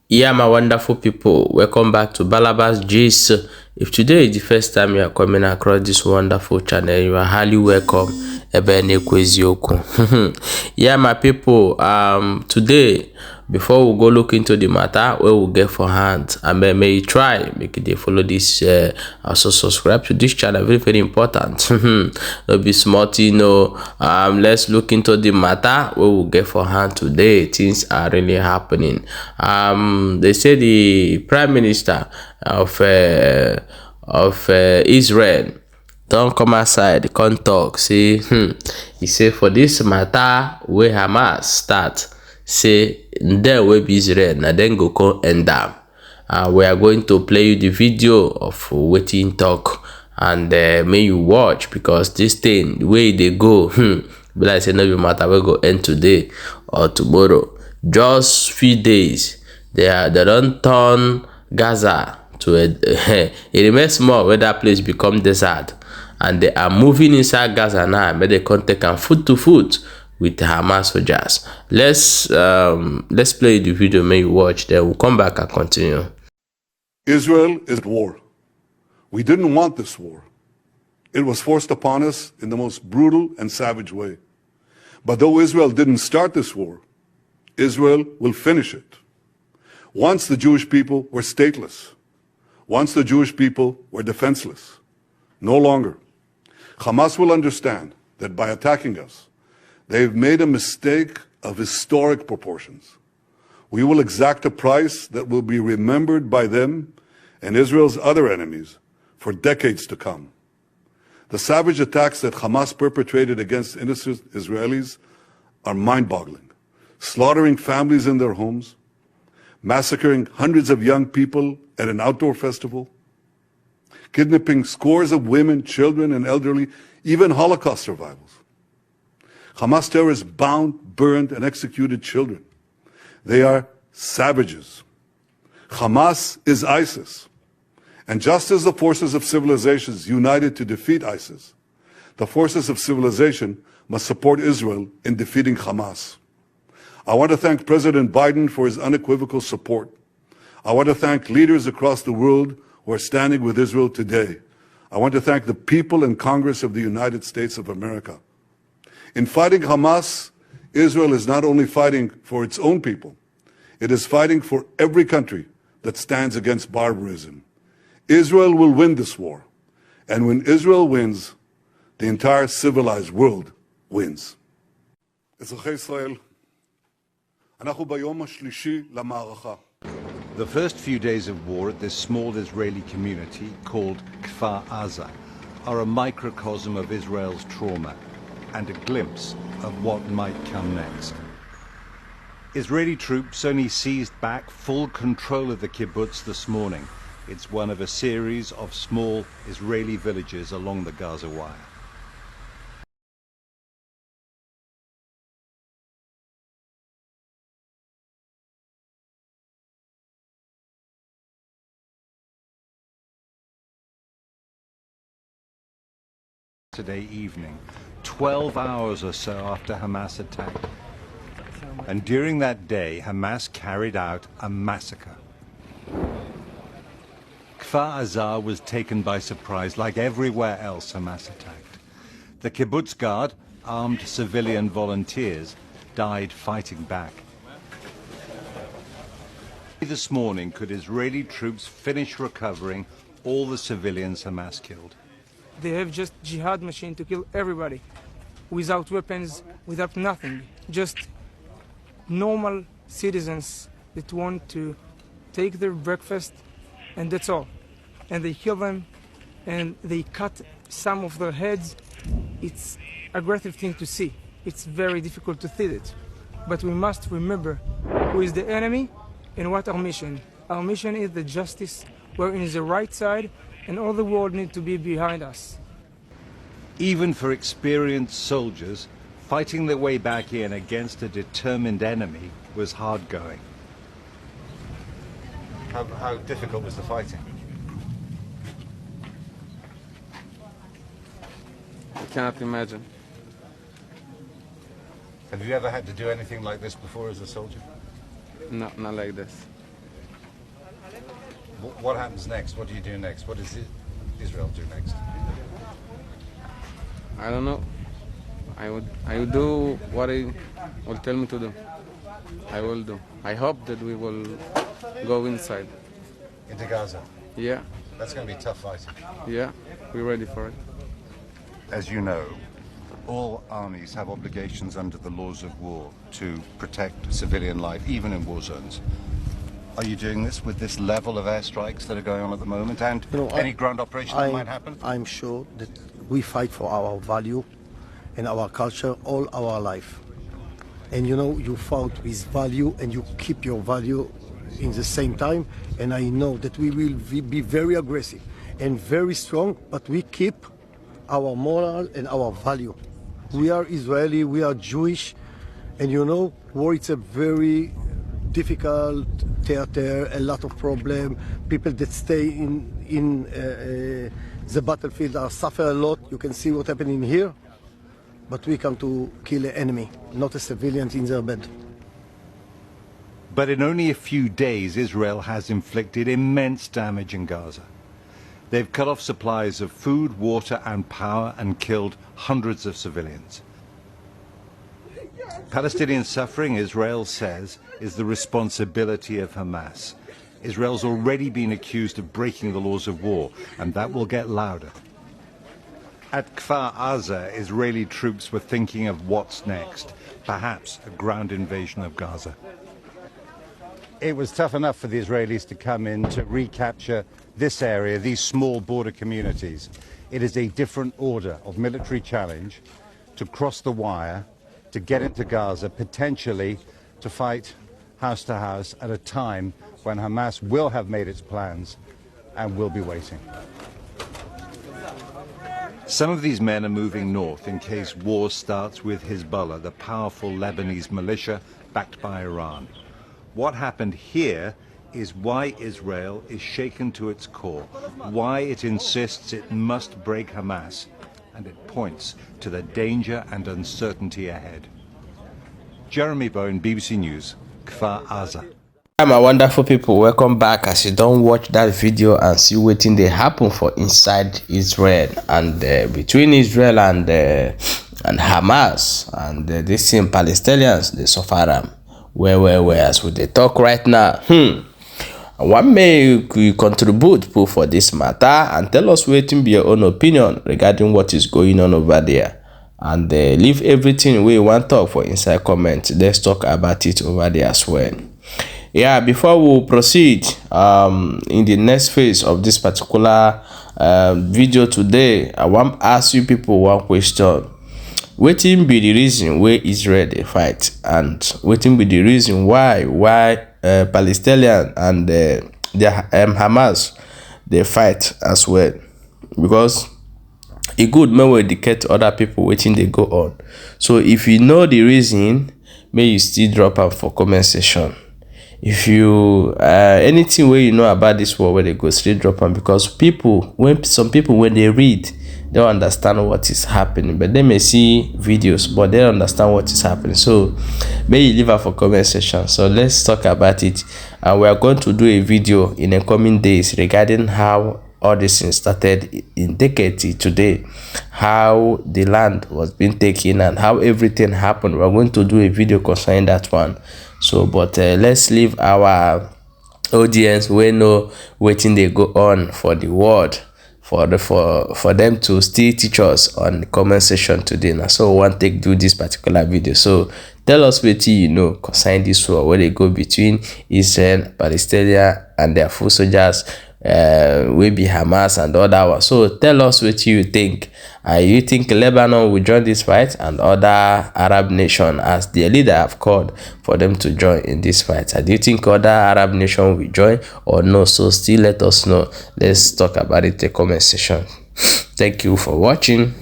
Yeah, my wonderful people, welcome back to Balabas Gist. If today is the first time you are coming across this wonderful channel, you are highly welcome. Yeah, my people, today, before we go look into the matter, we will get for hand, and may you try make they follow this, also subscribe to this channel, very very important. No be smart, let's look into the matter. We will get for hand today. Things are really happening. They say the prime minister of Israel don't come outside, come talk, say, he say for this matter where Hamas start, say then will be Israel, now then go come end up. We are going to play you the video of waiting talk, and may you watch, because this thing the way they go, but like say no be matter we go end today or tomorrow. Just few days, they don't turn Gaza to a it remains small where that place become desert, and they are moving inside Gaza now. But they can take them foot to foot with Hamas soldiers. Let's play the video, may you watch, then we'll come back and continue. Israel is at war. We didn't want this war. It was forced upon us in the most brutal and savage way. But though Israel didn't start this war, Israel will finish it. Once the Jewish people were stateless. Once the Jewish people were defenseless. No longer. Hamas will understand that by attacking us, they've made a mistake of historic proportions. We will exact a price that will be remembered by them and Israel's other enemies for decades to come. The savage attacks that Hamas perpetrated against innocent Israelis are mind-boggling, slaughtering families in their homes, massacring hundreds of young people at an outdoor festival, kidnapping scores of women, children, and elderly, even Holocaust survivors. Hamas terrorists bound, burned, and executed children. They are savages. Hamas is ISIS. And just as the forces of civilizations united to defeat ISIS, the forces of civilization must support Israel in defeating Hamas. I want to thank President Biden for his unequivocal support. I want to thank leaders across the world who are standing with Israel today. I want to thank the people and Congress of the United States of America. In fighting Hamas, Israel is not only fighting for its own people, it is fighting for every country that stands against barbarism. Israel will win this war. And when Israel wins, the entire civilized world wins. אזרחי ישראל, אנחנו ביום השלישי למערכה. The first few days of war at this small Israeli community called Kfar Aza are a microcosm of Israel's trauma and a glimpse of what might come next. Israeli troops only seized back full control of the kibbutz this morning. It's one of a series of small Israeli villages along the Gaza wire. Today evening, 12 hours or so after Hamas attacked. And during that day, Hamas carried out a massacre. Kfar Aza was taken by surprise, like everywhere else Hamas attacked. The kibbutz guard, armed civilian volunteers, died fighting back. This morning, could Israeli troops finish recovering all the civilians Hamas killed? They have just jihad machine to kill everybody, without weapons, without nothing, just normal citizens that want to take their breakfast, and that's all. And they kill them, and they cut some of their heads. It's a aggressive thing to see. It's very difficult to see it. But we must remember who is the enemy and what our mission. Our mission is the justice. We're in the right side, and all the world needs to be behind us. Even for experienced soldiers, fighting their way back in against a determined enemy was hard going. How difficult was the fighting? I cannot imagine. Have you ever had to do anything like this before as a soldier? No, not like this. What happens next? What do you do next? What does Israel do next? I don't know. I would do what he will tell me to do. I will do. I hope that we will go inside. Into Gaza? Yeah, That's going to be tough fighting. yeah, we're ready for it. As you know, all armies have obligations under the laws of war to protect civilian life, even in war zones. Are you doing this with this level of airstrikes that are going on at the moment, and any ground operation that might happen? I'm sure that we fight for our value and our culture all our life. And you fought with value and you keep your value in the same time. And I know that we will be very aggressive and very strong, but we keep our moral and our value. We are Israeli, we are Jewish, and war is a very difficult theater, a lot of problem. People that stay in the battlefield are suffer a lot. You can see what happening here. But we come to kill an enemy, not a civilian in their bed. But in only a few days, Israel has inflicted immense damage in Gaza. They've cut off supplies of food, water and power and killed hundreds of civilians. Palestinian suffering, Israel says, is the responsibility of Hamas. Israel's already been accused of breaking the laws of war, and that will get louder. At Kfar Aza, Israeli troops were thinking of what's next, perhaps a ground invasion of Gaza. It was tough enough for the Israelis to come in to recapture this area, these small border communities. It is a different order of military challenge to cross the wire, to get into Gaza, potentially to fight house to house at a time when Hamas will have made its plans and will be waiting. Some of these men are moving north in case war starts with Hezbollah, the powerful Lebanese militia backed by Iran. What happened here is why Israel is shaken to its core, why it insists it must break Hamas, and it points to the danger and uncertainty ahead. Jeremy Bowen, BBC News, Kfar Aza. Hi my wonderful people, welcome back. As you don't watch that video and see wetin dey happen for inside Israel and between Israel and Hamas and this same Palestinians, they suffer am well as we dey talk right now. I want make you contribute for this matter and tell us wetin be your own opinion regarding what is going on over there, and leave everything we want talk for inside comment. Let's talk about it over there as well. Yeah, before we proceed in the next phase of this particular video today, I want to ask you people one question. Wetin be the reason why Israel dey fight, and wetin be the reason why Palestinian and the Hamas they fight as well? Because it good may we educate other people wetin they go on. So if you know the reason, may you still drop am for comment section. If you anything where you know about this war, where they go straight drop them, because some people when they read, they don't understand what is happening, but they may see videos but they don't understand what is happening. So may you leave it for comment section. So let's talk about it, and we are going to do a video in the coming days regarding how all this thing started in tâke today, how the land was being taken and how everything happened. We're going to do a video concerning that one. So but let's leave our audience we know waiting they go on for the word for them to still teach us on the comment section today. Now so we want to do this particular video. So tell us what you know concerning this war where they go between Israel, Palestinian and their full soldiers, will be Hamas and other ones. So tell us what you think. You think Lebanon will join this fight and other Arab nation as their leader have called for them to join in this fight? And do you think other Arab nation will join or no? So still let us know. Let's talk about it in the comment section. Thank you for watching.